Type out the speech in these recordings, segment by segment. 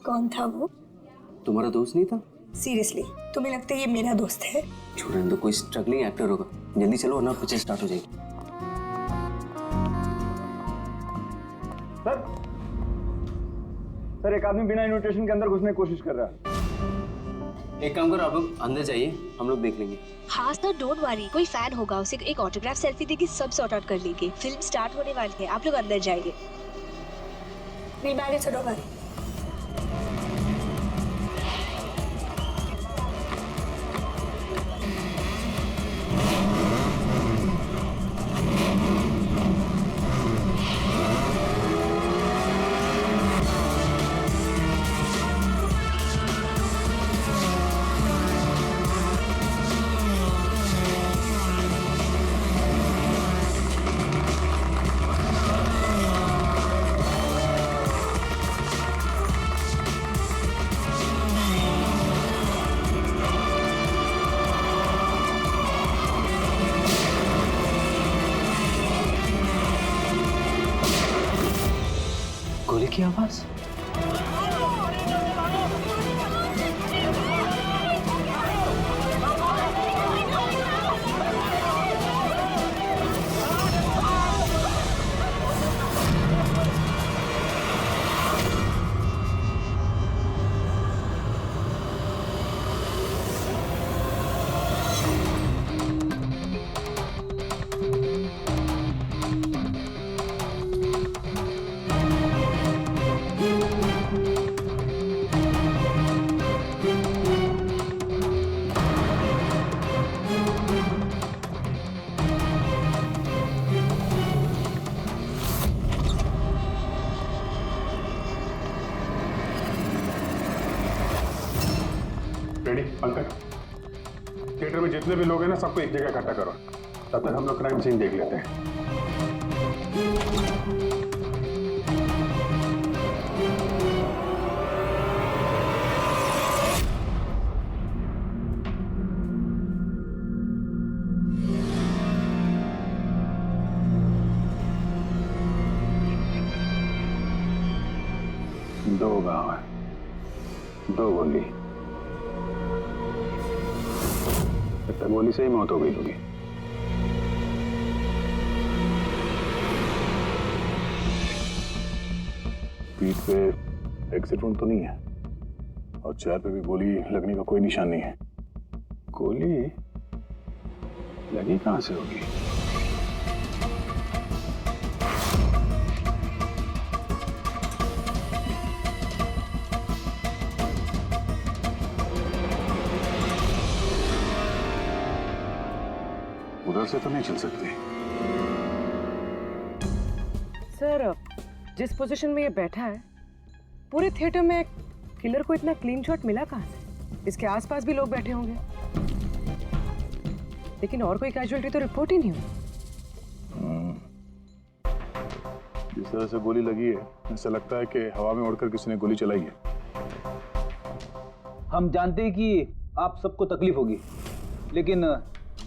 कौन था वो? तुम्हारा दोस्त नहीं था? सीरियसली तुम्हें लगता है ये मेरा दोस्त है? छोड़ने दो, कोई स्ट्रगलिंग एक्टर होगा। जल्दी चलो वरना पिक्चर स्टार्ट हो जाएगी। सर एक आदमी बिना इन्विटेशन के अंदर घुसने की कोशिश कर रहा है। एक काम करो, आप लोग अंदर जाइए, हम लोग देख लेंगे। हाँ सर डोंट वरी, कोई फैन होगा, उसे एक ऑटोग्राफ सेल्फी देके सब सॉर्ट आउट कर लेंगे। फिल्म स्टार्ट होने वाली है, आप लोग अंदर जाइए। We marriage don't worry. गोली की आवाज। रेडी पंकज, थिएटर में जितने भी लोग हैं ना सबको एक जगह इकट्ठा करो, तब तक हम लोग क्राइम सीन देख लेते हैं। दो गांव है, दो गोली, गोली से ही मौत हो गई होगी। पीठ पे एक्सिट वुंड तो नहीं है और चेहरे पे भी गोली लगने का कोई निशान नहीं है। गोली लगी कहां से होगी? उधर से तो नहीं चल सकती। सर जिस पोजीशन में ये बैठा है, पूरे थिएटर में किलर को इतना क्लीन शॉट मिला कहां से? इसके आसपास भी लोग बैठे होंगे, लेकिन और कोई कैजुअलिटी तो रिपोर्ट ही नहीं हुई। जिस तरह से गोली लगी है, ऐसा लगता है कि हवा में उड़कर किसी ने गोली चलाई है। हम जानते हैं कि आप सबको तकलीफ होगी, लेकिन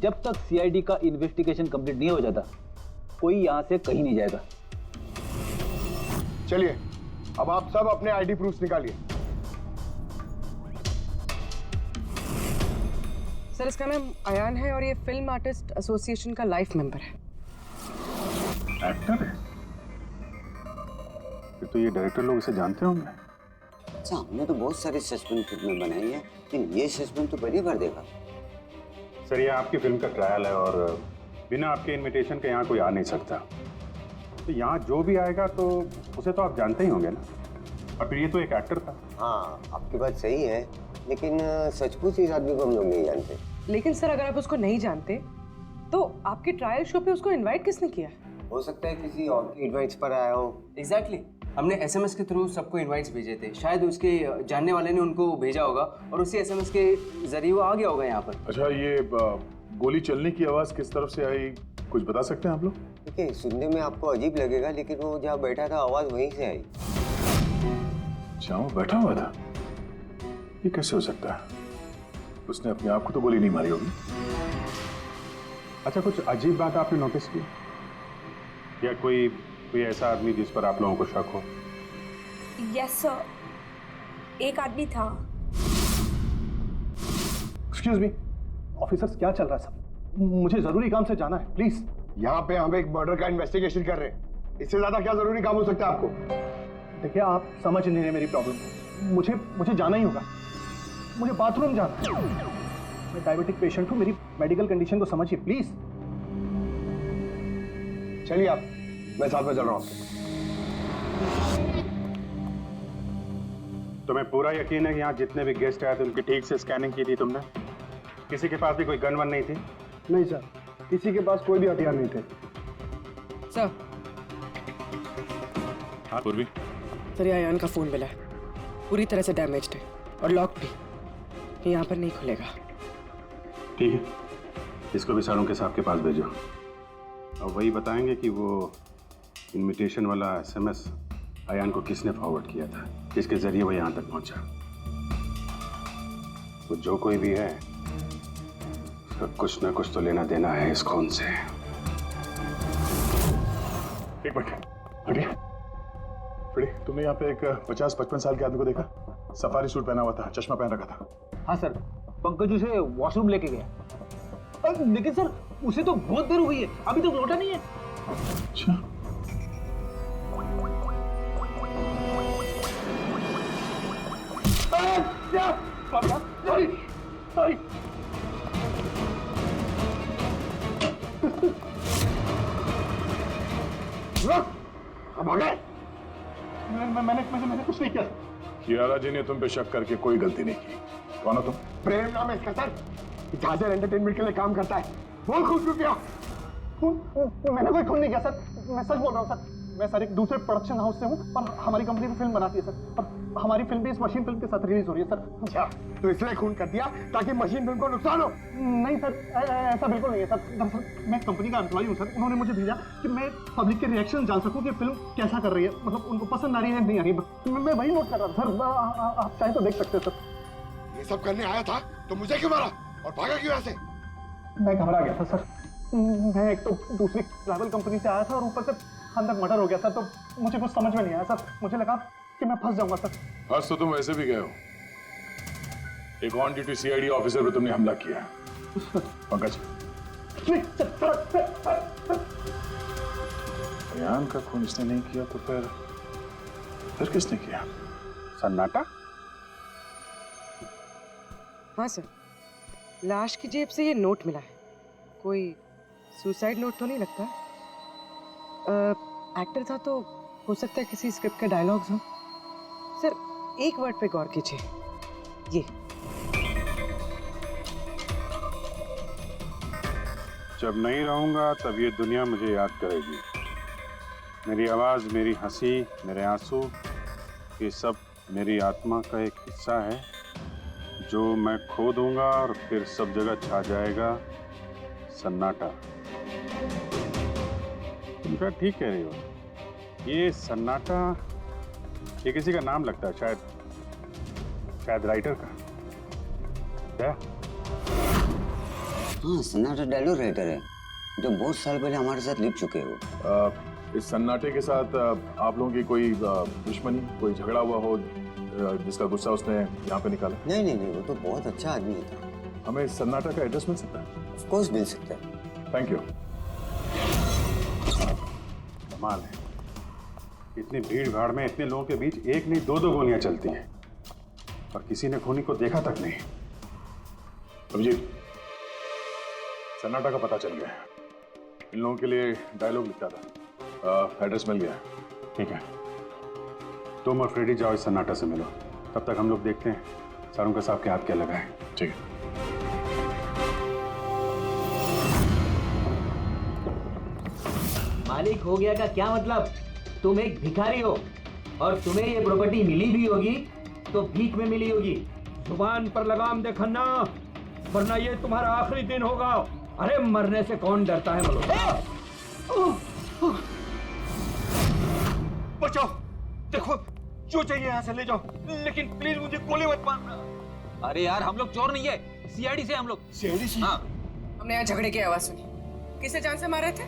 जब तक सीआईडी का इन्वेस्टिगेशन कंप्लीट नहीं हो जाता, कोई यहां से कहीं नहीं जाएगा। चलिए अब आप सब अपने आईडी प्रूफ निकालिए। सर इसका नाम अयान है और ये फिल्म आर्टिस्ट एसोसिएशन का लाइफ मेंबर है। एक्टर है? फिर तो ये डायरेक्टर लोग इसे जानते होंगे। अच्छा, हमने तो बहुत सारी सस्पेंस फिल्में बनाई है, लेकिन ये सस्पेंस तो पहली बार देखा। सर ये आपकी फिल्म का ट्रायल है और बिना आपके इनविटेशन के यहाँ कोई आ नहीं सकता। तो यहाँ जो भी आएगा तो उसे तो आप जानते ही होंगे ना, और फिर ये तो एक एक्टर था। हाँ आपकी बात सही है, लेकिन सचमुच इस आदमी को हम लोग नहीं जानते। लेकिन सर अगर आप उसको नहीं जानते तो आपके ट्रायल शो पे उसको इनवाइट किसने किया? हो सकता है किसी और के एडवाइस पर आया हो। एग्जैक्टली, हमने एसएमएस के थ्रू सबको इनवाइट्स भेजे थे। शायद उसके जानने वाले ने उनको भेजा होगा और उसी एसएमएस के जरिए वो आ गया होगा यहाँ पर। अच्छा, ये गोली चलने की आवाज किस तरफ से आई, कुछ बता सकते हैं आप लोग? देखिए सुनने में आपको अजीब लगेगा, लेकिन वो जहाँ बैठा था आवाज वहीं से आई। जहाँ वो बैठा हुआ था? ये कैसे हो सकता है? उसने अपने आप को तो गोली नहीं मारी होगी। अच्छा, कुछ अजीब बात आपने नोटिस की या कोई ऐसा आदमी जिस पर आप लोगों को शक हो? यस सर, एक आदमी था। एक्सक्यूज मी ऑफिसर्स, क्या चल रहा है सब? मुझे जरूरी काम से जाना है, प्लीज। यहाँ पे हम एक मर्डर का इन्वेस्टिगेशन कर रहे हैं, इससे ज्यादा क्या जरूरी काम हो सकता है आपको? देखिए, आप समझ नहीं रहे मेरी प्रॉब्लम। मुझे जाना ही होगा, मुझे बाथरूम जाना है। मैं डायबिटिक पेशेंट हूँ, मेरी मेडिकल कंडीशन को समझिए प्लीज। चलिए आप, मैं साथ में चल रहा हूँ। तुम्हें पूरा यकीन है कि यहाँ जितने भी गेस्ट आए थे उनकी ठीक से स्कैनिंग की थी तुमने? किसी के पास भी कोई गन वन नहीं थी? नहीं सर, किसी के पास कोई भी हथियार नहीं थे। सर, हाँ पूर्वी। सर ये अयान का फोन मिला है, पूरी तरह से डैमेज्ड है और लॉक भी, ये यहाँ पर नहीं खुलेगा। ठीक है, इसको भी सारों के साहब के पास भेजो और वही बताएंगे कि वो इनविटेशन वाला एसएमएस अयान को किसने फॉरवर्ड किया था, किसके जरिए वो यहाँ तक पहुंचा। वो जो कोई भी है उसका कुछ ना कुछ तो लेना देना है इस खून से। एक मिनट हटिए। फ्रेडी, तुमने यहाँ पे एक 50-55 साल के आदमी को देखा? सफारी सूट पहना हुआ था, चश्मा पहन रखा था। हाँ सर, पंकज उसे वॉशरूम लेके गया। लेकिन सर उसे तो बहुत देर हो गई है, अभी तक लौटा नहीं है। अच्छा, सॉरी। अब आ गए। मैंने कुछ नहीं किया। कियारा जी ने तुम पे शक करके कोई गलती नहीं की। कौन हो तुम? प्रेम नाम है इसका सर, झांझर एंटरटेनमेंट के लिए काम करता है। बोल खून क्यों किया? मैंने कोई खून नहीं किया सर, मैं सच बोल रहा हूँ सर। मैं सर एक दूसरे प्रोडक्शन हाउस से हूँ और हमारी कंपनी भी फिल्म बनाती है सर, और हमारी फिल्म भी इस मशीन फिल्म के साथ रिलीज हो रही है सर। अच्छा, तो इसलिए खून कर दिया ताकि मशीन फिल्म को नुकसान हो? नहीं सर, ऐसा बिल्कुल नहीं है सर। दरअसल मैं कंपनी का एम्प्लॉय हूँ सर, उन्होंने मुझे भेजा कि मैं पब्लिक के रिएक्शन जान सकूँ कि फिल्म कैसा कर रही है, मतलब उनको पसंद आ रही है नहीं आ रही है। मैं वही नोट कर रहा था सर, आप चाहे तो देख सकते हैं सर। ये सब करने आया था तो मुझे क्यों मारा और भागा क्यों यहाँ से? मैं घबरा गया था सर। मैं एक तो दूसरी ट्रैवल कंपनी से आया था और ऊपर से अंदर मर्डर हो गया सर, तो मुझे कुछ समझ में नहीं आया सर। मुझे लगा कि मैं फंस जाऊंगा सर। आज तो तुम वैसे भी गए हो, एक ऑन ड्यूटी सीआईडी ऑफिसर पे तुमने हमला किया। पंकज, अयान का खून इसने नहीं किया तो फिर किसने किया? सन्नाटा? हाँ सर, लाश की जेब से ये नोट मिला है, कोई सुसाइड नोट तो नहीं लगता। एक्टर था तो हो सकता है किसी स्क्रिप्ट के डायलॉग्स हों। सर एक वर्ड पे गौर कीजिए, ये जब नहीं रहूंगा तब ये दुनिया मुझे याद करेगी। मेरी आवाज, मेरी हंसी, मेरे आंसू, ये सब मेरी आत्मा का एक हिस्सा है जो मैं खो दूंगा और फिर सब जगह छा जाएगा सन्नाटा। तुम शायद ठीक कह रही हो, ये सन्नाटा ये किसी का नाम लगता है, शायद राइटर का। क्या? हाँ, सन्नाटा डायलॉग राइटर है जो बहुत साल पहले हमारे साथ लिख चुके हो। इस सन्नाटे के साथ आप लोगों की कोई दुश्मनी, कोई झगड़ा हुआ हो जिसका गुस्सा उसने यहाँ पे निकाला? नहीं, वो तो बहुत अच्छा आदमी था। हमें सन्नाटा का एड्रेस मिल सकता है? ऑफ कोर्स मिल सकता है। Thank you. कमाल है, इतनी भीड़ भाड़ में इतने लोगों के बीच एक नहीं दो गोलियां चलती हैं और किसी ने खूनी को देखा तक नहीं। अभिजीत, सन्नाटा का पता चल गया, इन लोगों के लिए डायलॉग लिखता था, एड्रेस मिल गया। ठीक है, तुम और फ्रेडी जाओ इस सन्नाटा से मिलो, तब तक हम लोग देखते हैं सारों का साहब के हाथ क्या लगा है। ठीक है। मालिक हो गया का क्या मतलब? तुम एक भिखारी हो और तुम्हें ये प्रॉपर्टी मिली भी होगी तो भीख में मिली होगी। जुबान पर लगाम दे खन्ना, वरना ये तुम्हारा आखिरी दिन होगा। अरे मरने से कौन डरता है मल्होत्रा? बचाओ, देखो जो चाहिए यहाँ से ले जाओ, लेकिन प्लीज मुझे गोली मत मारना। अरे यार, हम लोग चोर नहीं है, सीआईडी से हम लोग। सीआईडी से? हाँ। हमने यहाँ झगड़े की आवाज सुनी, किसे जान से मारे थे?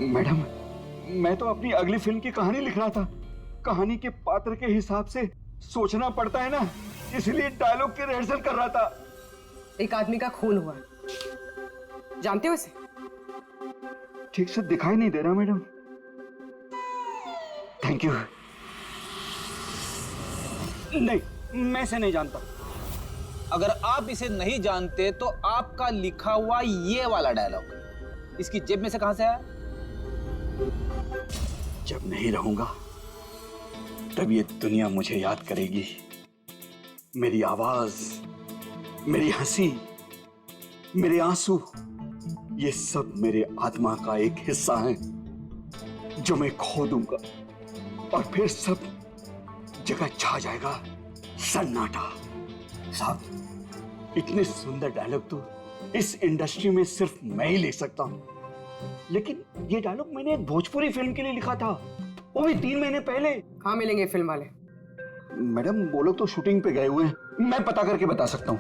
मैडम, मैं तो अपनी अगली फिल्म की कहानी लिख रहा था। कहानी के पात्र के हिसाब से सोचना पड़ता है ना, इसलिए डायलॉग की रिहर्सल कर रहा था। एक आदमी का खून हुआ है, जानते हो इसे? ठीक से दिखाई नहीं दे रहा मैडम। Thank you. नहीं, मैं इसे नहीं जानता। अगर आप इसे नहीं जानते तो आपका लिखा हुआ ये वाला डायलॉग इसकी जेब में से कहां से आया? जब नहीं रहूंगा तब ये दुनिया मुझे याद करेगी। मेरी आवाज, मेरी हंसी, मेरे आंसू, ये सब मेरे आत्मा का एक हिस्सा है जो मैं खो दूंगा और फिर सब जगह छा जाएगा सन्नाटा। साहब, इतने सुंदर डायलॉग तो इस इंडस्ट्री में सिर्फ मैं ही लिख सकता हूं, लेकिन ये डायलॉग मैंने एक भोजपुरी फिल्म के लिए लिखा था, वो भी 3 महीने पहले। कहाँ मिलेंगे फिल्म वाले? मैडम वो लोग तो शूटिंग पे गए हुए हैं, मैं पता करके बता सकता हूँ।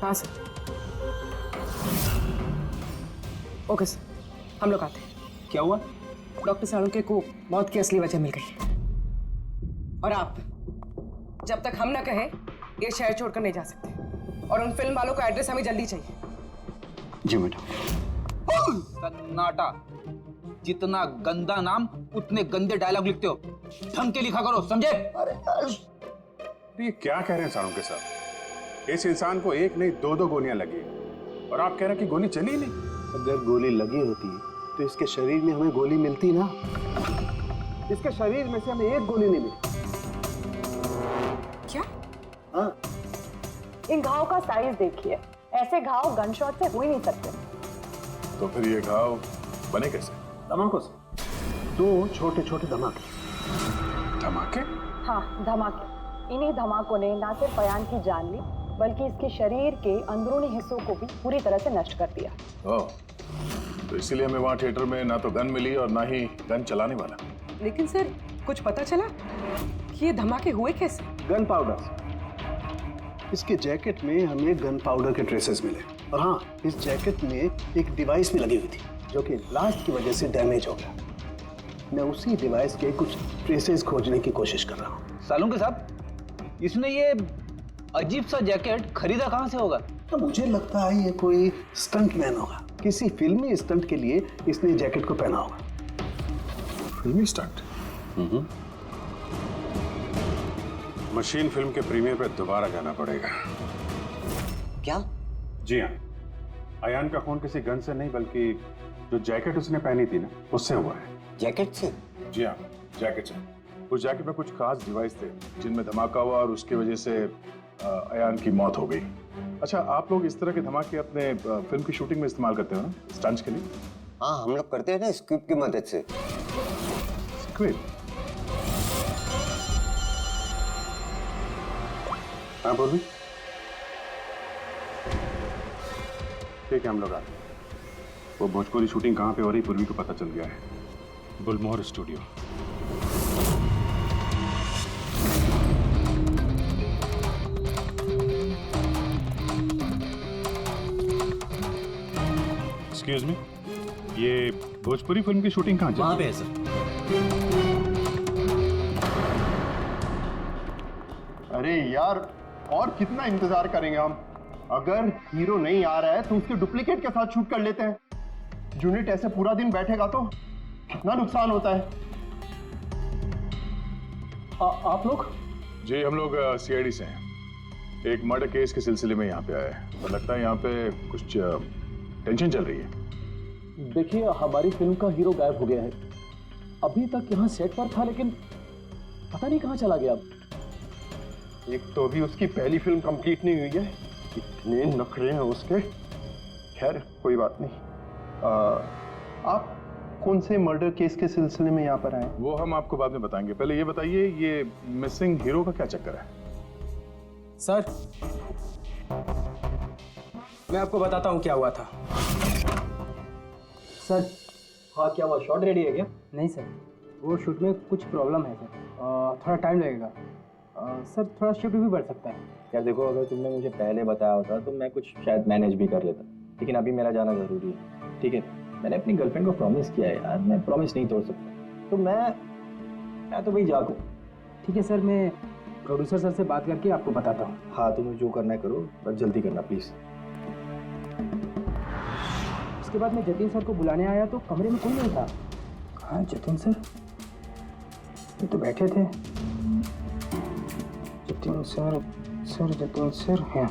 हाँ सर। ओके सर, हम लोग आते हैं। क्या हुआ? डॉक्टर साळुंखे को मौत की असली वजह मिल गई, और आप जब तक हम ना कहें ये शहर छोड़कर नहीं जा सकते, और उन फिल्म वालों का एड्रेस हमें जल्दी चाहिए। जी मैडम। सन्नाटा। जितना गंदा नाम उतने गंदे डायलॉग लिखते हो, ढंग के लिखा करो, समझे? तो ये क्या कह रहे हैं साळुंखे साहब? इस इंसान को एक नहीं 2-2 गोलियां लगी और आप कह रहे हैं कि गोली चली नहीं। अगर गोली लगी होती तो इसके शरीर में हमें गोली मिलती ना। इसके शरीर में से हमें एक गोली नहीं मिली। क्या? हाँ। इन घाव का साइज देखिए, ऐसे घाव गन शॉट से हो ही नहीं सकते। तो फिर ये घाव बने कैसे? धमाकों से। 2 छोटे छोटे धमाके। धमाके? हाँ, धमाके। इन्हीं धमाकों ने न सिर्फ अयान की जान ली, बल्कि इसके शरीर के अंदरूनी हिस्सों को भी पूरी तरह से नष्ट कर दिया। ओह, तो इसीलिए हमें वहाँ थिएटर में ना तो गन मिली और ना ही गन चलाने वाला। लेकिन सर, कुछ पता चला कि ये धमाके हुए कैसे? Gun powder. इसके जैकेट में हमें गन पाउडर के ट्रेसेस मिले, और हाँ, इस जैकेट में एक डिवाइस भी लगी हुई थी जो कि ब्लास्ट की वजह से डैमेज हो गया। मैं उसी डिवाइस के कुछ ट्रेसेस खोजने की कोशिश कर रहा हूँ। साळुंखे साहब, इसने ये अजीब सा जैकेट खरीदा कहाँ से होगा? तो मुझे लगता है ये कोई स्टंट मैन होगा। किसी फिल्मी स्टंट के लिए इसने जैकेट को पहना होगा। फिल्मी स्टंट? मशीन फिल्म के प्रीमियर पे दोबारा जाना पड़ेगा। क्या? जी हाँ, अयान का खून किसी गन से नहीं बल्कि जो जैकेट उसने पहनी थी ना, उससे हुआ है। जैकेट से? जी हाँ, जैकेट से। उस जैकेट में कुछ खास डिवाइस थे जिनमें धमाका हुआ और उसकी वजह से अयान की मौत हो गई। अच्छा, आप लोग इस तरह के धमाके अपने फिल्म की शूटिंग में इस्तेमाल करते हो ना, स्टंट्स के लिए? हाँ, हम लोग करते हैं ना स्क्रिप्ट की मदद से। स्क्रिप्ट? हाँ पूर्वी, ठीक है, हम लोग आते हैं। वो भोजपुरी शूटिंग कहाँ पे हो रही पूर्वी को पता चल गया है। गुलमोहर स्टूडियो। एक्सक्यूज मी, ये भोजपुरी फिल्म की शूटिंग कहाँ चल रही है? वहाँ पे है सर। अरे यार, और कितना इंतजार करेंगे हम? अगर हीरो नहीं आ रहा है तो उसके डुप्लीकेट के साथ शूट कर लेते हैं। यूनिट ऐसे पूरा दिन बैठेगा तो कितना नुकसान होता है। आप लोग? जी, हम लोग सीआईडी से हैं। एक मर्डर केस के सिलसिले में यहाँ पे आए हैं और लगता है यहाँ पे कुछ टेंशन चल रही है। देखिए, हमारी फिल्म का हीरो गायब हो गया है। अभी तक यहाँ सेट पर था, लेकिन पता नहीं कहाँ चला गया। एक तो अभी उसकी पहली फिल्म कंप्लीट नहीं हुई है, इतने नखरे हैं उसके। खैर, कोई बात नहीं। आप कौन से मर्डर केस के सिलसिले में यहाँ पर आए? वो हम आपको बाद में बताएंगे। पहले ये बताइए, ये मिसिंग हीरो का क्या चक्कर है? सर, मैं आपको बताता हूँ क्या हुआ था। सर, हाँ, क्या हुआ? शॉट रेडी है क्या? नहीं सर, वो शूट में कुछ प्रॉब्लम है सर, थोड़ा टाइम लगेगा सर, थोड़ा शिफ्ट भी बढ़ सकता है। यार देखो, अगर तुमने मुझे पहले बताया होता तो मैं कुछ शायद मैनेज भी कर लेता, लेकिन अभी मेरा जाना ज़रूरी है। ठीक है, मैंने अपनी गर्लफ्रेंड को प्रॉमिस किया है यार, मैं प्रॉमिस नहीं तोड़ सकता। तो मैं तो भाई जागू। ठीक है सर, मैं प्रोड्यूसर सर से बात करके आपको बताता हूँ। हाँ, तुम्हें जो करना है करो, पर जल्दी करना प्लीज। उसके बाद मैं जतिन सर को बुलाने आया तो कमरे में कोई नहीं था। हाँ जतिन सर, ये तो बैठे थे। जतिन सर जतिन सर हैं।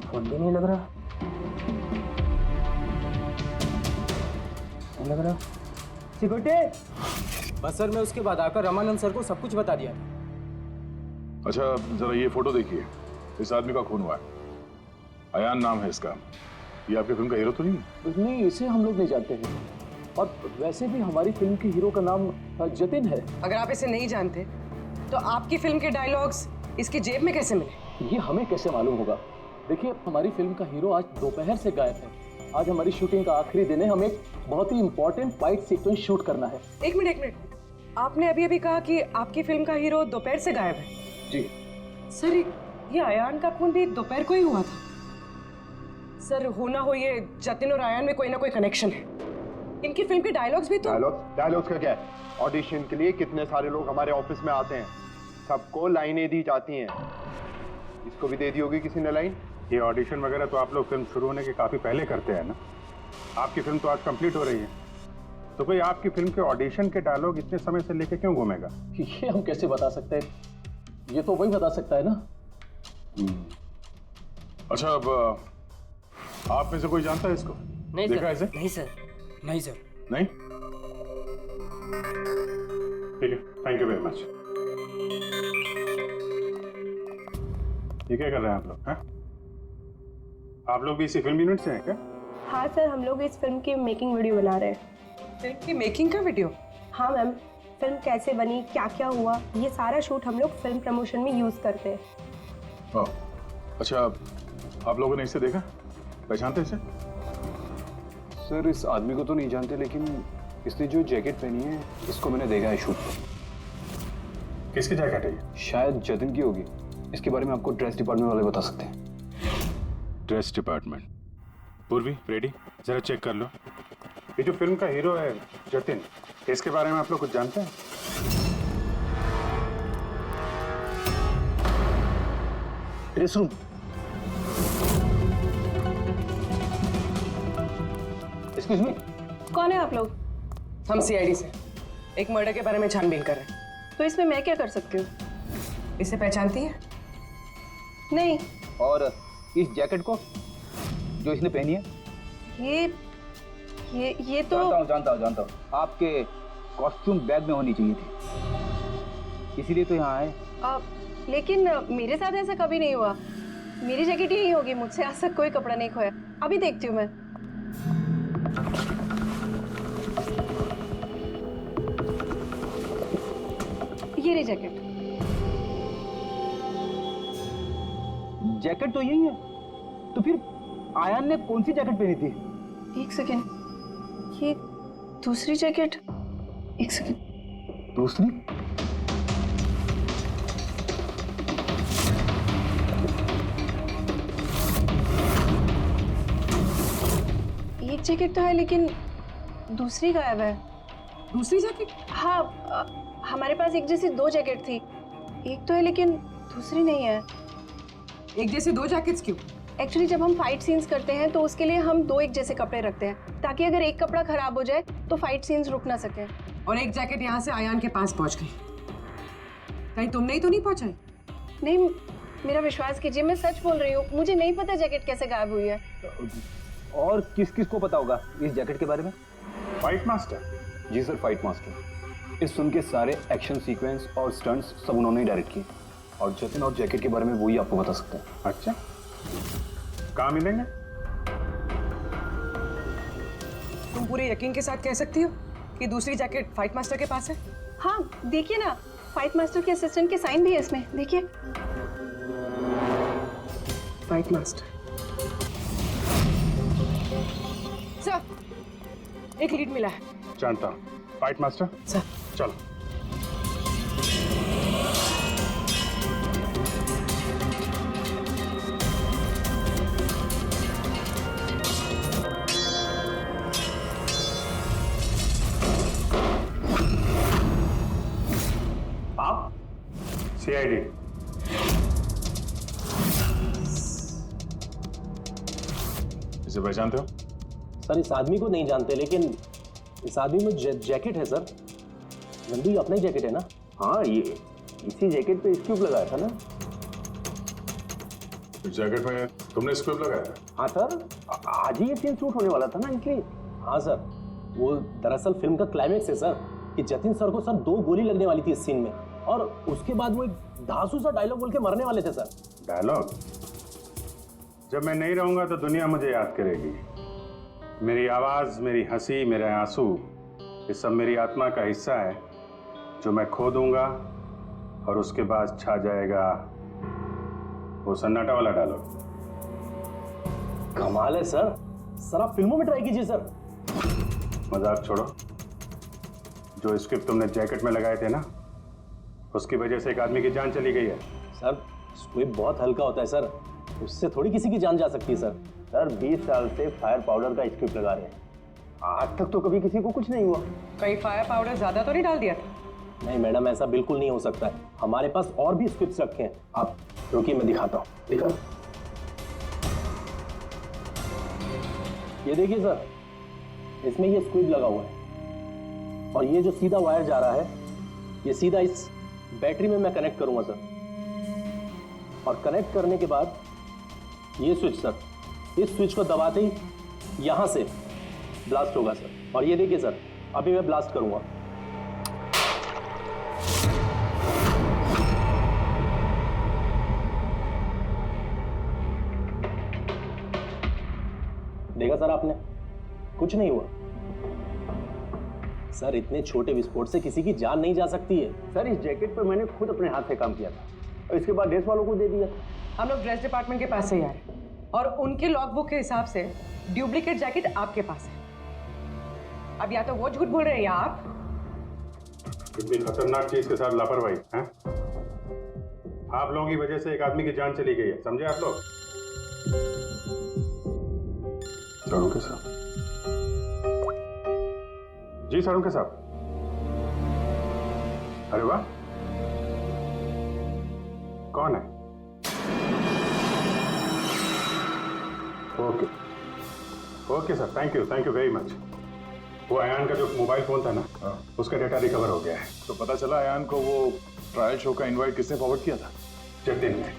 फोन भी नहीं लग रहा, नहीं लग रहा। सिक्योरिटी। बस सर, मैं उसके बाद आकर रमानंद सर को सब कुछ बता दिया था। अच्छा जरा ये फोटो देखिए, इस आदमी का खून हुआ है। अयान नाम है इसका। ये आपकी फिल्म का हीरो तो नहीं है? नहीं, इसे हम लोग नहीं जानते हैं। और वैसे भी हमारी फिल्म के हीरो का नाम जतिन है। अगर आप इसे नहीं जानते तो आपकी फिल्म के डायलॉग्स इसकी जेब में कैसे मिले? ये हमें कैसे मालूम होगा? देखिए, हमारी फिल्म का हीरो आज दोपहर से गायब है। आज हमारी शूटिंग का आखिरी दिन है, हमें बहुत ही इंपॉर्टेंट फाइट सीक्वेंस शूट करना है। एक मिनट, आपने अभी कहा कि आपकी फिल्म का हीरो दोपहर से गायब है। जी सर, ये अयान का खून भी दोपहर को ही हुआ था। सर, हो ना हो ये जतिन और अयान में कोई ना कोई कनेक्शन है। इनकी फिल्म के डायलॉग्स भी तो। डायलॉग्स का क्या है? ऑडिशन के लिए कितने सारे लोग हमारे ऑफिस में आते हैं, सबको लाइनें दी जाती हैं। इसको भी दे दी होगी किसी ने लाइन। ये ऑडिशन वगैरह तो आप लोग फिल्म शुरू होने के काफ़ी पहले करते हैं ना। आपकी फिल्म तो आज कंप्लीट हो रही है, तो कोई आपकी फिल्म के ऑडिशन के डायलॉग इतने समय से लेके क्यों घूमेगा? ये हम कैसे बता सकते हैं? ये तो वही बता सकता है ना। अच्छा, अब आप में से कोई जानता है इसको? नहीं देखा सर। इसे? नहीं सर, नहीं सर। नहीं? ठीक है, थैंक यू वेरी मच। ये क्या कर रहे हैं आप लोग? हैं? आप लोग भी इसी फिल्म यूनिट से हैं क्या? हाँ सर, हम लोग इस फिल्म की मेकिंग वीडियो बना रहे हैं। फिल्म की मेकिंग का वीडियो? हाँ मैम, फिल्म कैसे बनी, क्या क्या हुआ, ये सारा शूट हम लोग फिल्म प्रमोशन में यूज़ करते हैं। ओह, अच्छा, आप लोगों ने इसे देखा? पहचानते इसे? सर, इस आदमी को तो नहीं जानते, लेकिन इसने जो जैकेट पहनी है इसको मैंने देखा है शूट पर। किसकी जैकेट है ये? शायद जतिन की होगी। इसके बारे में आपको ड्रेस डिपार्टमेंट वाले बता सकते हैं। Dress department. पूर्वी, रेडी? जरा चेक कर लो। ये जो फिल्म का हीरो है जतिन, इसके बारे में आप लोग कुछ जानते हैं? Dress room. एक्सक्यूज मी, कौन है आप लोग? हम सीआईडी से एक मर्डर के बारे में छानबीन कर रहे हैं। तो इसमें मैं क्या कर सकती हूँ? इसे पहचानती है? नहीं। और इस जैकेट को जो इसने पहनी है? ये तो जानता हूँ। आपके कॉस्ट्यूम बैग में होनी चाहिए थी, इसीलिए तो यहाँ आए। लेकिन मेरे साथ ऐसा कभी नहीं हुआ। मेरी जैकेट यही होगी, मुझसे आज तक कोई कपड़ा नहीं खोया। अभी देखती हूँ मैं। ये रही जैकेट। जैकेट तो यही है, तो फिर आयान ने कौन सी जैकेट पहनी थी? एक सेकेंड, ये दूसरी जैकेट। एक सेकेंड, दूसरी? एक जैकेट तो है लेकिन दूसरी गायब है। दूसरी जैकेट? हाँ, हमारे पास एक जैसी दो जैकेट थी। एक तो है लेकिन दूसरी नहीं है। एक जैसे दो जैकेट्स क्यों? एक्चुअली जब हम फाइट सीन्स करते हैं तो उसके लिए हम दो एक जैसे कपड़े रखते हैं, ताकि अगर एक कपड़ा खराब हो जाए तो फाइट सीन्स रुक ना सके। और एक जैकेट यहाँ से आयान के पास पहुँच गई, कहीं तुमने ही तो नहीं पहुँचाई? नहीं, मेरा विश्वास कीजिए, मैं सच बोल रही हूँ। मुझे नहीं पता जैकेट कैसे गायब हुई है। और किस किस को पता होगा इस जैकेट के बारे में? Fight master? जी सर, फाइट मास्टर। इस फिल्म के सारे एक्शन सीक्वेंस और स्टंट्स सब उन्होंने ही डायरेक्ट किए, और जतिन और जैकेट के बारे में वही आपको बता सकते हैं। अच्छा, कहाँ मिलेंगे? तुम पूरे यकीन के साथ कह सकती हो कि दूसरी जैकेट फाइट मास्टर के पास है? हाँ, देखिए ना, फाइट मास्टर के असिस्टेंट के साइन भी है इसमें, देखिए। Fight master. सर, एक लीड मिला है। जानता हूँ। Fight master? सर। चलो। सीआईडी। इसे पहचानते हो? सर इस आदमी को नहीं जानते, लेकिन इस आदमी में जैकेट है सर। नंदू, ये अपना ही जैकेट है ना? हाँ, ये इसी जैकेट पे स्क्यूब लगाया था ना। इस जैकेट में तुमने स्क्रिप्ट लगाया था? हाँ सर, आज ही ये सीन शूट होने वाला था ना, इसलिए। हाँ सर, वो दरअसल फिल्म का क्लाइमेक्स है सर, कि जतिन सर को सर 2 गोली लगने वाली थी इस सीन में, और उसके बाद वो एक धांसू सा डायलॉग बोल के मरने वाले थे सर। डायलॉग? जब मैं नहीं रहूंगा तो दुनिया मुझे याद करेगी। मेरी आवाज, मेरी हंसी, मेरे आंसू, ये सब मेरी आत्मा का हिस्सा है जो मैं खो दूंगा, और उसके बाद छा जाएगा वो सन्नाटा वाला डायलॉग। कमाल है सर, सर आप फिल्मों में ट्राई कीजिए सर। मजाक छोड़ो। जो स्क्रिप्ट तुमने जैकेट में लगाए थे ना, उसकी वजह से एक आदमी की जान चली गई है। सर स्क्विब बहुत हल्का होता है सर, उससे थोड़ी किसी की जान जा सकती है सर। सर 20 साल से फायर पाउडर का स्क्रिप्ट लगा रहे हैं, आज तक तो कभी किसी को कुछ नहीं हुआ। कहीं फायर पाउडर ज्यादा तो नहीं डाल दिया था? नहीं मैडम, ऐसा बिल्कुल नहीं हो सकता है, हमारे पास और भी स्क्रिप्ट्स रखे हैं। आप रुकिए, मैं दिखाता हूँ। दिखाओ। ये देखिए सर, इसमें ये स्क्विब लगा हुआ है, और ये जो सीधा वायर जा रहा है, ये सीधा इस बैटरी में मैं कनेक्ट करूंगा सर, और कनेक्ट करने के बाद ये स्विच सर, इस स्विच को दबाते ही यहां से ब्लास्ट होगा सर। और ये देखिए सर, अभी मैं ब्लास्ट करूंगा। देखा सर आपने, कुछ नहीं हुआ सर। इतने छोटे विस्फोट से किसी की जान नहीं जा सकती है सर। इस जैकेट पर मैंने खुद अपने हाथ से काम किया था, और इसके बाद ड्रेस वालों को दे दिया। हम लोग ड्रेस डिपार्टमेंट के पास से ही आ रहे हैं, और उनके लॉगबुक के हिसाब से डुप्लीकेट जैकेट आपके पास है। अब या तो वो झूठ बोल रहे हैं या आप। इतनी खतरनाक चीज के साथ लापरवाही है? आप लोगों की वजह से एक आदमी की जान चली गई है, समझे आप लोग? साड़ू साहब। जी साड़ू साहब। अरे वाह, कौन है? Okay okay sir, thank you very much. वो अयान का जो मोबाइल फोन था ना, उसका डेटा रिकवर हो गया है। तो पता चला अयान को वो ट्रायल शो का इनवाइट किसने फॉरवर्ड किया था? जतिन ने,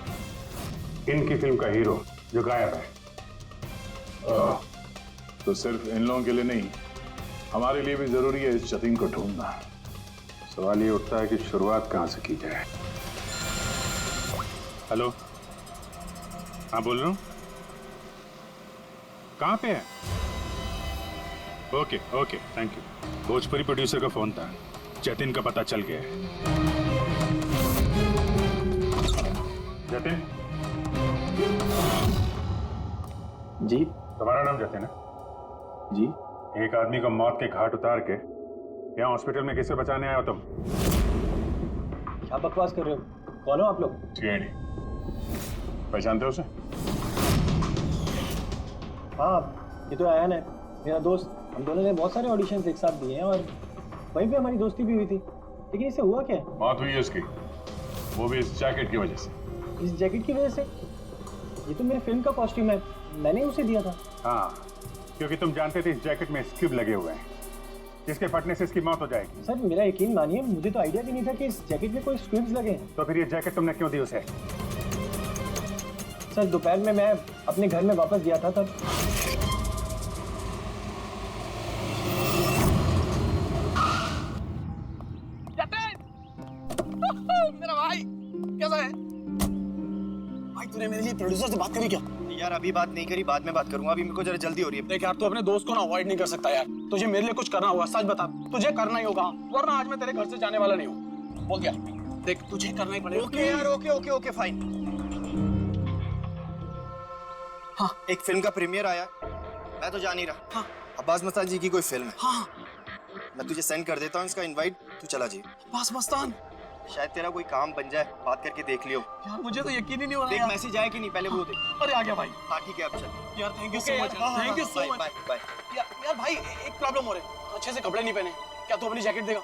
इनकी फिल्म का हीरो जो गायब है। तो सिर्फ इन लोगों के लिए नहीं, हमारे लिए भी जरूरी है इस जतिन को ढूंढना। सवाल ये उठता है कि शुरुआत कहां से की जाए। हेलो, हाँ बोल रहा हूँ। कहाँ पे है? Okay thank you. Bhojpuri producer का फोन था, जतिन का पता चल गया है। जतिन जी। तुम्हारा नाम जतिन है? जी। एक आदमी को मौत के घाट उतार के यहाँ हॉस्पिटल में किसे बचाने आए हो तुम? क्या बकवास कर रहे हो? कौन हो आप लोग? सीआईडी। पहचानते हो उसे? हाँ, ये तो अयान है, मेरा दोस्त। हम दोनों ने बहुत सारे ऑडिशंस एक साथ दिए हैं, और वहीं पे हमारी दोस्ती भी हुई थी। लेकिन इसे हुआ क्या है? मौत हुई है उसकी, वो भी इस जैकेट की वजह से। इस जैकेट की वजह से? ये तो मेरी फिल्म का कॉस्ट्यूम है, मैंने उसे दिया था। हाँ, क्योंकि तुम जानते थे इस जैकेट में स्क्यूब लगे हुए हैं, जिसके फटने से इसकी मौत हो जाएगी। सर मेरा यकीन मानिए, मुझे तो आइडिया भी नहीं था कि इस जैकेट में कोई स्क्यूब्स लगे हैं। तो फिर ये जैकेट तुमने क्यों दी उसे? सर दोपहर में मैं अपने घर में वापस गया था, तब मेरा भाई कैसा है? भाई तूने मेरे लिए प्रोड्यूसर से बात करी क्या? यार अभी बात नहीं करी, बाद में बात करूंगा, अभी मेरे को जरा जल्दी हो रही है। देख यार, तू अपने दोस्त को ना अवॉइड नहीं कर सकता यार। तुझे मेरे लिए कुछ करना होगा, सच बता, तुझे करना ही होगा, वरना आज मैं तेरे घर से जाने वाला नहीं हूँ। बोल दिया, देख तुझे करना ही पड़ेगा। ओके यार, ओके फाइन। हाँ, एक फिल्म का प्रीमियर आया, मैं तो जा नहीं रहा। हाँ, अब्बास मस्तान जी की कोई फिल्म है। हाँ, मैं तुझे सेंड कर देता हूँ इसका इनवाइट, तू चला जाइए। अब्बास मस्तान, शायद तेरा कोई काम बन जाए, बात करके देख लियो। यार मुझे तो यकीन ही नहीं हो रहा। देख मैसेज आया कि नहीं, पहले वो देख। अरे आ गया भाई। हाँ ठीक है, अब चल। यार thank you so much, thank you so much. Bye. यार भाई एक प्रॉब्लम हो रही है, अच्छे से कपड़े नहीं पहने। क्या तू अपनी जैकेट देगा?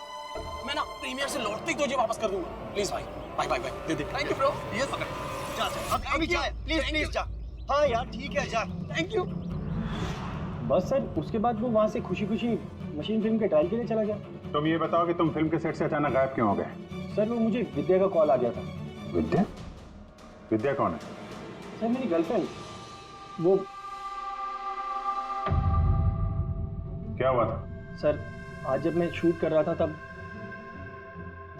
मैं ना प्रीमियर से लौटते ही तुझे वापस कर दूंगा, प्लीज भाई। बाय बाय बाय दे दे। Thank you bro. यस जा जा अभी जा प्लीज प्लीज जा। हाँ यार ठीक है जा। Thank you. बस सर उसके बाद वो वहाँ से खुशी खुशी मशीन फिल्म के ट्रायल के लिए चला गया। तुम ये बताओ कि तुम फिल्म के सेट से अचानक गायब क्यों हो गए? सर वो मुझे विद्या का कॉल आ गया था। विद्या? विद्या कौन है? सर मेरी गर्लफ्रेंड। वो क्या हुआ था? सर आज जब मैं शूट कर रहा था तब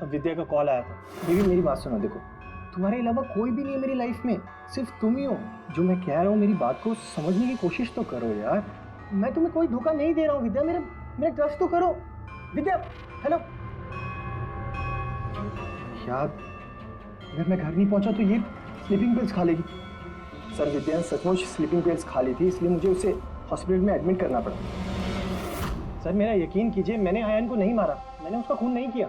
विद्या का कॉल आया था। मेरी बात सुनो, देखो तुम्हारे अलावा कोई भी नहीं है मेरी लाइफ में, सिर्फ तुम ही हो। जो मैं कह रहा हूँ मेरी बात को समझने की कोशिश तो करो यार। मैं तुम्हें कोई धोखा नहीं दे रहा हूँ विद्या, मेरा ट्रस्ट तो करो। विद्या हेलो यार, अगर मैं घर नहीं पहुंचा तो ये स्लीपिंग पिल्स खा लेगी। सर विद्या सचमुच स्लीपिंग पिल्स खा ली थी, इसलिए मुझे उसे हॉस्पिटल में एडमिट करना पड़ा। सर मेरा यकीन कीजिए, मैंने आयन को नहीं मारा, मैंने उसका खून नहीं किया।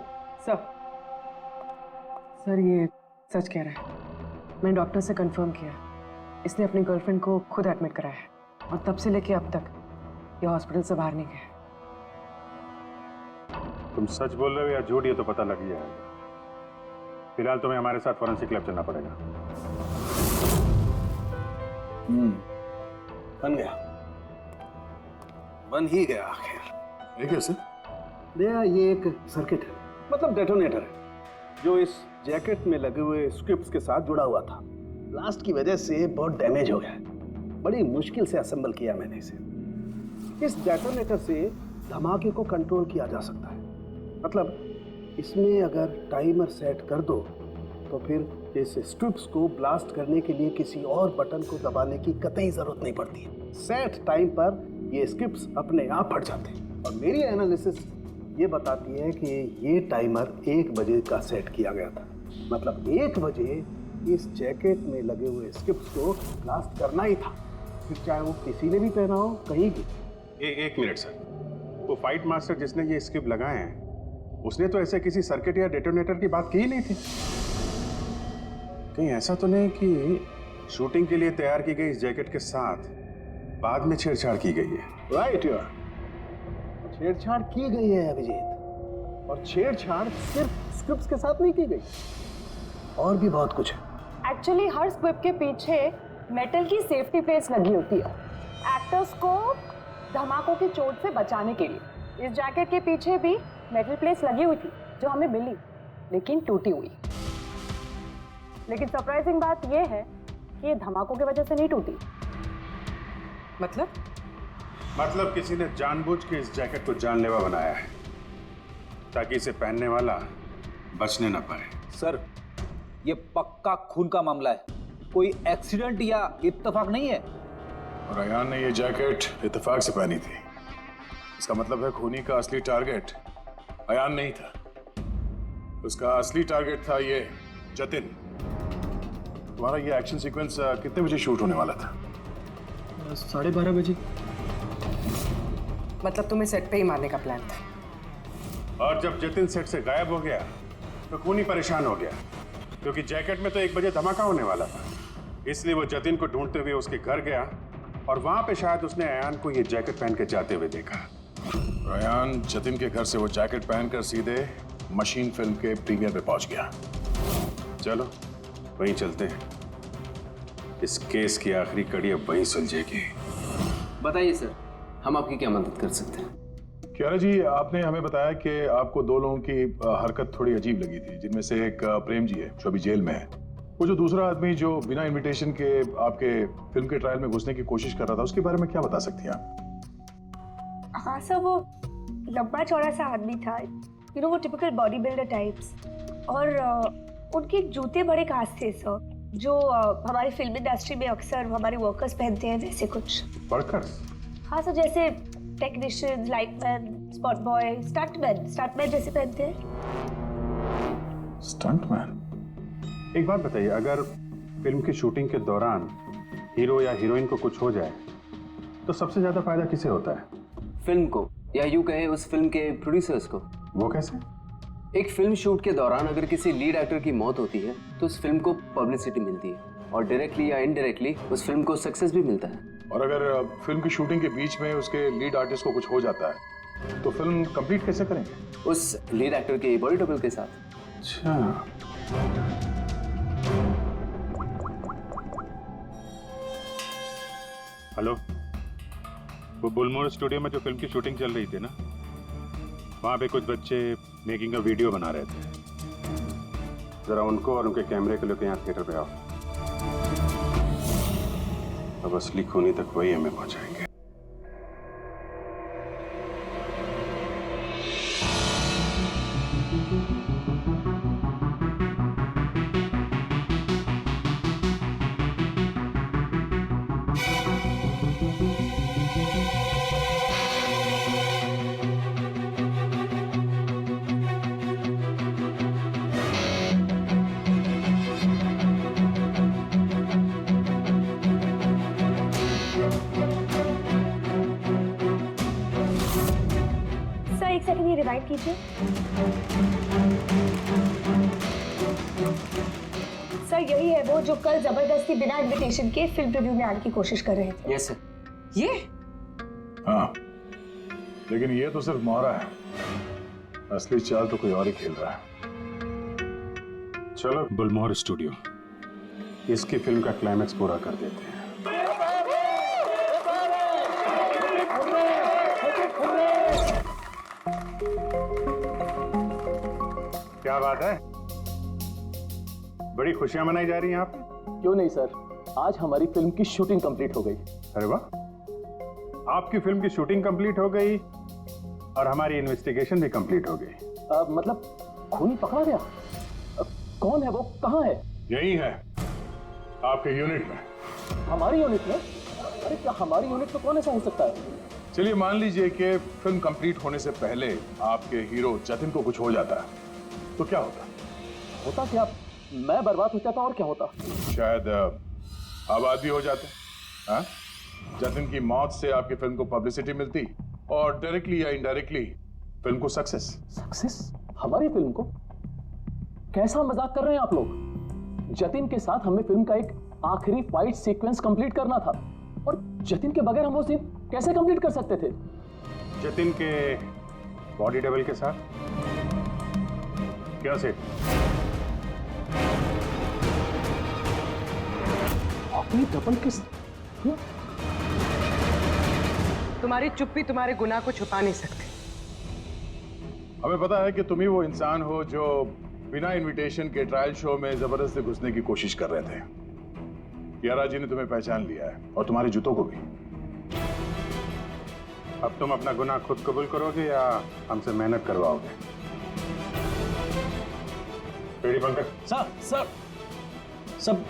सर ये सच कह रहा है। मैंने डॉक्टर से कंफर्म किया, इसने अपनी गर्लफ्रेंड को खुद एडमिट कराया है और तब से लेके अब तक ये हॉस्पिटल से बाहर नहीं गया। तुम सच बोल रहे हो या झूठ, ये तो पता लग ही जाएगा। फिलहाल तुम्हें हमारे साथ फॉरेंसिक लैब चलना पड़ेगा। बन ही गया आखिर। ये कैसे? ये एक सर्किट है, मतलब डेटोनेटर है, जो इस जैकेट में लगे हुए स्क्रिप्ट्स के साथ जुड़ा हुआ था। ब्लास्ट की वजह से बहुत डैमेज हो गया है। बड़ी मुश्किल से असेंबल किया मैंने इसे। इस डेटोनेटर से धमाके को कंट्रोल किया जा सकता है। मतलब इसमें अगर टाइमर सेट कर दो तो फिर इस स्ट्रिप्स को ब्लास्ट करने के लिए किसी और बटन को दबाने की कतई जरूरत नहीं पड़ती। सेट टाइम पर ये स्क्रिप्ट्स अपने आप फट जाते हैं। और मेरी एनालिसिस ये बताती है कि ये टाइमर 1 बजे का सेट किया गया था। मतलब 1 बजे इस जैकेट में लगे हुए स्क्रिप्ट्स को ब्लास्ट करना ही था, फिर चाहे वो किसी ने भी पहना हो, कहीं भी। एक मिनट सर, वो फाइट मास्टर जिसने ये स्क्रिप्ट लगाए हैं, उसने तो ऐसे किसी सर्किट या डेटोनेटर की बात की ही नहीं थी। कहीं ऐसा तो नहीं कि शूटिंग के लिए तैयार की गई इस जैकेट के साथ बाद में छेड़छाड़ की गई है? राइट यार, छेड़छाड़ की गई है अभिजीत, और छेड़छाड़ सिर्फ स्क्रिप्ट्स के साथ नहीं की गई, और भी बहुत कुछ है। एक्चुअली हर स्क्रिप्ट के पीछे मेटल की सेफ्टी प्लेट्स लगी होती है एक्टर्स को धमाकों की चोट से बचाने के लिए। इस जैकेट के पीछे भी मेटल प्लेट्स लगी हुई थी जो हमें मिली, लेकिन टूटी हुई। लेकिन सरप्राइजिंग बात यह है कि ये धमाकों की वजह से नहीं टूटी। मतलब किसी ने जानबूझ के इस जैकेट को जानलेवा बनाया है ताकि इसे पहनने वाला बचने न पाए। सर ये पक्का खून का मामला है, कोई एक्सीडेंट या इत्तेफाक नहीं है। और अयान ने ये जैकेट इत्तेफाक से पहनी थी। इसका मतलब है खूनी का असली टारगेट अयान नहीं था, उसका असली टारगेट था ये जतिन। तुम्हारा ये एक्शन सीक्वेंस कितने बजे शूट होने वाला था? 12:30 बजे। मतलब तुम्हें सेट पे ही मारने का प्लान था? और जब जतिन सेट से गायब हो गया तो खूनी परेशान हो गया, क्योंकि जैकेट में तो 1 बजे धमाका होने वाला था। इसलिए वो जतिन को ढूंढते हुए उसके घर गया और वहां पे शायद उसने अयान को ये जैकेट पहन के जाते हुए देखा। अयान जतिन के घर से वो जैकेट पहनकर सीधे मशीन फिल्म के प्रीमियर पे पहुंच गया। चलो वहीं चलते हैं, इस केस की आखिरी कड़ी अब वहीं सुलझेगी। बताइए सर, हम आपकी क्या मदद कर सकते हैं? क्यारा जी, आपने हमें बताया कि आपको 2 लोगों की हरकत थोड़ी अजीब लगी थी, जिनमें से एक प्रेम जी है जो अभी जेल में है। वो जो दूसरा आदमी जो बिना इनविटेशन के आपके फिल्म के ट्रायल में घुसने की कोशिश कर रहा था, उसके बारे में क्या बता सकती हैं आप? हाँ सर, वो लंबा चौड़ा सा आदमी था, वो टिपिकल बॉडी बिल्डर टाइप्स, और उनके जूते बड़े खास थे सर, जो हमारी फिल्म इंडस्ट्री में अक्सर हमारे वर्कर्स पहनते हैं, वैसे कुछ। वर्कर्स? हाँ सर, जैसे technician, lightman, spot boy, stuntman जैसे पहनते हैं। स्टंटमैन? एक बात बताइए, अगर फिल्म की शूटिंग के दौरान हीरो या हीरोइन को कुछ हो जाए तो सबसे ज्यादा फायदा किसे होता है? फिल्म को, या यूं कहे उस फिल्म के प्रोड्यूसर्स को। वो कैसे? एक फिल्म शूट के दौरान अगर किसी लीड एक्टर की मौत होती है तो उस फिल्म को पब्लिसिटी मिलती है, और डायरेक्टली या इनडायरेक्टली उस फिल्म को सक्सेस भी मिलता है। और अगर फिल्म की शूटिंग के बीच में उसके लीड आर्टिस्ट को कुछ हो जाता है तो फिल्म कंप्लीट कैसे करेंगे? उस लीड एक्टर के बॉडी डबल के साथ। अच्छा, हेलो, वो बुलमोर स्टूडियो में जो फिल्म की शूटिंग चल रही थी ना, वहाँ पे कुछ बच्चे मेकिंग का वीडियो बना रहे थे। जरा उनको और उनके कैमरे के लेके यहाँ थिएटर पे आओ। अब असली खूनी तक वही हमें पहुँचाएंगे। सर एक सेकंड ये रिवाइंड कीजिए। सर यही है वो जो कल जबरदस्ती बिना इनविटेशन के फिल्म रिव्यू में आने की कोशिश कर रहे थे। Yes sir. ये हाँ, लेकिन ये तो सिर्फ मोहरा है, असली चाल तो कोई और ही खेल रहा है। चलो बुलमोहर स्टूडियो, इसकी फिल्म का क्लाइमैक्स पूरा कर देते हैं। क्या बात है, बड़ी खुशियां मनाई जा रही हैं आप? क्यों नहीं सर, आज हमारी फिल्म की शूटिंग कंप्लीट हो गई। अरे वाह, आपकी फिल्म की शूटिंग कंप्लीट हो गई और हमारी इन्वेस्टिगेशन भी कंप्लीट हो गई। मतलब खूनी पकड़ा गया? कौन है वो, कहाँ है? यही है, आपके यूनिट में। हमारी यूनिट में? अरे क्या हमारी यूनिट में कौन ऐसा हो सकता है? चलिए मान लीजिए कि फिल्म कंप्लीट होने से पहले आपके हीरो जतिन को कुछ हो जाता है, तो क्या होता? होता क्या? मैं बर्बाद हो जाता और क्या होता? शायद आबाद भी हो जाते। हाँ? जतिन की मौत से आपकी फिल्म को पब्लिसिटी मिलती और डायरेक्टली या इनडायरेक्टली फिल्म को सक्सेस। सक्सेस? हमारी फिल्म को? कैसा मजाक कर रहे हैं आप लोग? जतिन के साथ हमें फिल्म का एक आखिरी फाइट सीक्वेंस कंप्लीट करना था और जतिन के बगैर हम वो सीन कैसे कंप्लीट कर सकते थे? जतिन के बॉडी डबल के साथ? क्या से? अपनी डबल के तुम्हारी चुप्पी तुम्हारे गुनाह को छुपा नहीं सकती। हमें पता है कि तुम ही वो इंसान हो जो बिना इनविटेशन के ट्रायल शो में जबरदस्ती घुसने की कोशिश कर रहे थे। कियारा जी ने तुम्हें पहचान लिया है और तुम्हारे जूतों को भी। अब तुम अपना गुनाह खुद कबूल करोगे या हमसे मेहनत करवाओगे? पेड़ी पंकज। सर सब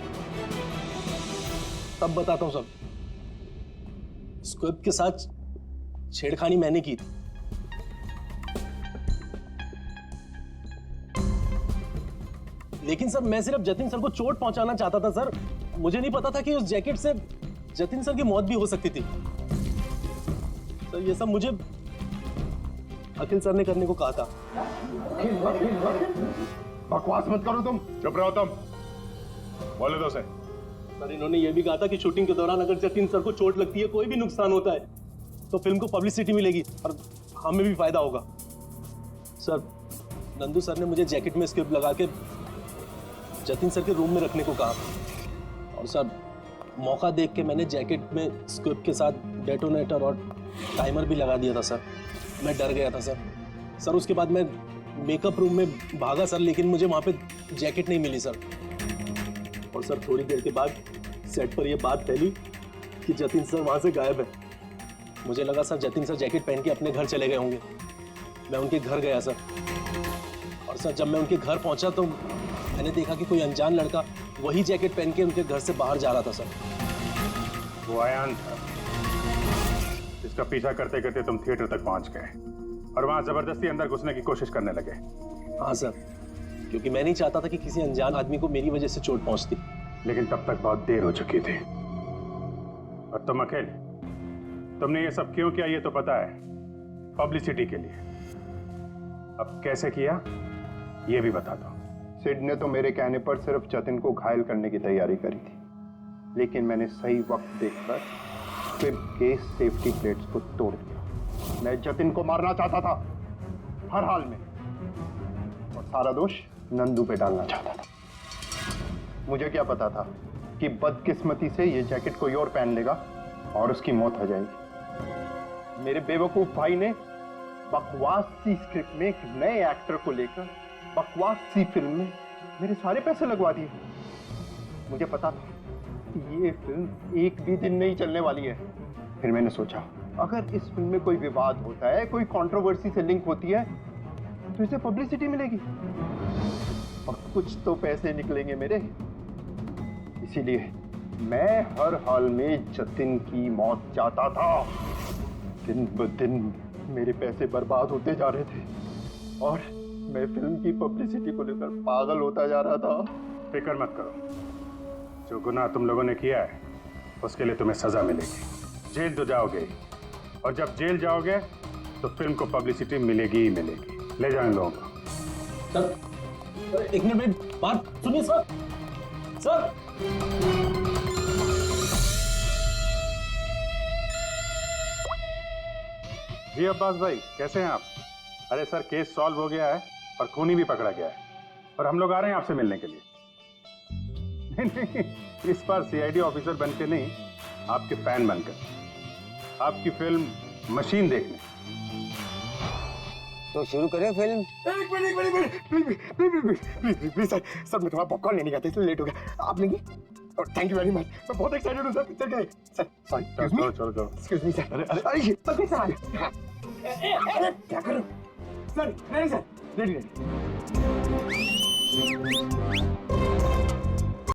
तब बताता हूं। सब स्क्विब के साथ छेड़खानी मैंने की थी। लेकिन सर मैं सिर्फ जतिन सर को चोट पहुंचाना चाहता था सर। मुझे नहीं पता था कि उस जैकेट से जतिन सर की मौत भी हो सकती थी। सर ये सब मुझे अखिल सर ने करने को कहा था। बकवास मत करो तुम। चुप रहो तुम, बोले दो से। सर इन्होंने ये भी कहा था कि शूटिंग के दौरान अगर जतिन सर को चोट लगती है, कोई भी नुकसान होता है, तो फिल्म को पब्लिसिटी मिलेगी और हमें भी फायदा होगा। सर नंदू सर ने मुझे जैकेट में स्क्रिप्ट लगा के जतिन सर के रूम में रखने को कहा और सर मौका देख के मैंने जैकेट में स्क्रिप्ट के साथ डेटोनेटर और टाइमर भी लगा दिया था सर। मैं डर गया था सर। उसके बाद मैं मेकअप रूम में भागा सर, लेकिन मुझे वहाँ पे जैकेट नहीं मिली सर। और सर थोड़ी देर के बाद सेट पर यह बात फैली कि जतिन सर वहाँ से गायब है। मुझे लगा सर जतिन सर जैकेट पहन के अपने घर चले गए होंगे। मैं उनके घर गया सर और सर जब मैं उनके घर पहुंचा तो मैंने देखा कि कोई अनजान लड़का वही जैकेट पहन के उनके घर से बाहर जा रहा था सर। वो आयान था जिसका पीछा करते करते तुम थिएटर तक पहुंच गए और वहां जबरदस्ती अंदर घुसने की कोशिश करने लगे। हाँ सर, क्योंकि मैं नहीं चाहता था कि किसी अनजान आदमी को मेरी वजह से चोट पहुंचती। लेकिन तब तक बहुत देर हो चुकी थी। और तुम अकेल, तुमने ये सब क्यों किया ये तो पता है, पब्लिसिटी के लिए। अब कैसे किया ये भी बता दो। सिड ने तो मेरे कहने पर सिर्फ जतिन को घायल करने की तैयारी करी थी, लेकिन मैंने सही वक्त देखकर फिर के सेफ्टी प्लेट्स को तोड़ दिया। मैं जतिन को मारना चाहता था हर हाल में, और सारा दोष नंदू पे डालना चाहता था। मुझे क्या पता था कि बदकिस्मती से ये जैकेट कोई और पहन लेगा और उसकी मौत हो जाएगी। मेरे बेवकूफ भाई ने बकवास सी स्क्रिप्ट में एक नए एक्टर को लेकर बकवास सी फिल्म में मेरे सारे पैसे लगवा दिए। मुझे पता था कि ये फिल्म एक भी दिन नहीं चलने वाली है। फिर मैंने सोचा अगर इस फिल्म में कोई विवाद होता है, कोई कंट्रोवर्सी से लिंक होती है, तो इसे पब्लिसिटी मिलेगी और कुछ तो पैसे निकलेंगे मेरे। इसीलिए मैं हर हाल में जतिन की मौत चाहता था। दिन ब दिन मेरे पैसे बर्बाद होते जा रहे थे और मैं फिल्म की पब्लिसिटी को लेकर पागल होता जा रहा था। फिक्र मत करो, जो गुनाह तुम लोगों ने किया है उसके लिए तुम्हें सजा मिलेगी। जेल तो जाओगे ही, और जब जेल जाओगे तो फिल्म को पब्लिसिटी मिलेगी ही मिलेगी। ले जाओ इन लोगों को। सर एक मिनट मेरी बात सुनिए सर। सर जी अब्बास भाई, कैसे हैं आप? अरे सर, केस सॉल्व हो गया है और खूनी भी पकड़ा गया है और हम लोग आ रहे हैं आपसे मिलने के लिए। नहीं, इस बार सीआईडी ऑफिसर बनके नहीं, आपके फैन बनकर आपकी फिल्म मशीन देखने। तो शुरू करें फिल्म? प्लीज सर मैं थोड़ा पॉपकॉर्न लेने गया था इसलिए लेट हो गया। आप लेंगे? Thank you very much. मैं बहुत एक्साइटेड हूँ सर पिक्चर के लिए। सर सॉरी, चलो एक्सक्यूज मी सर। अरे अरे क्या करो सर? नहीं सर, रेडी।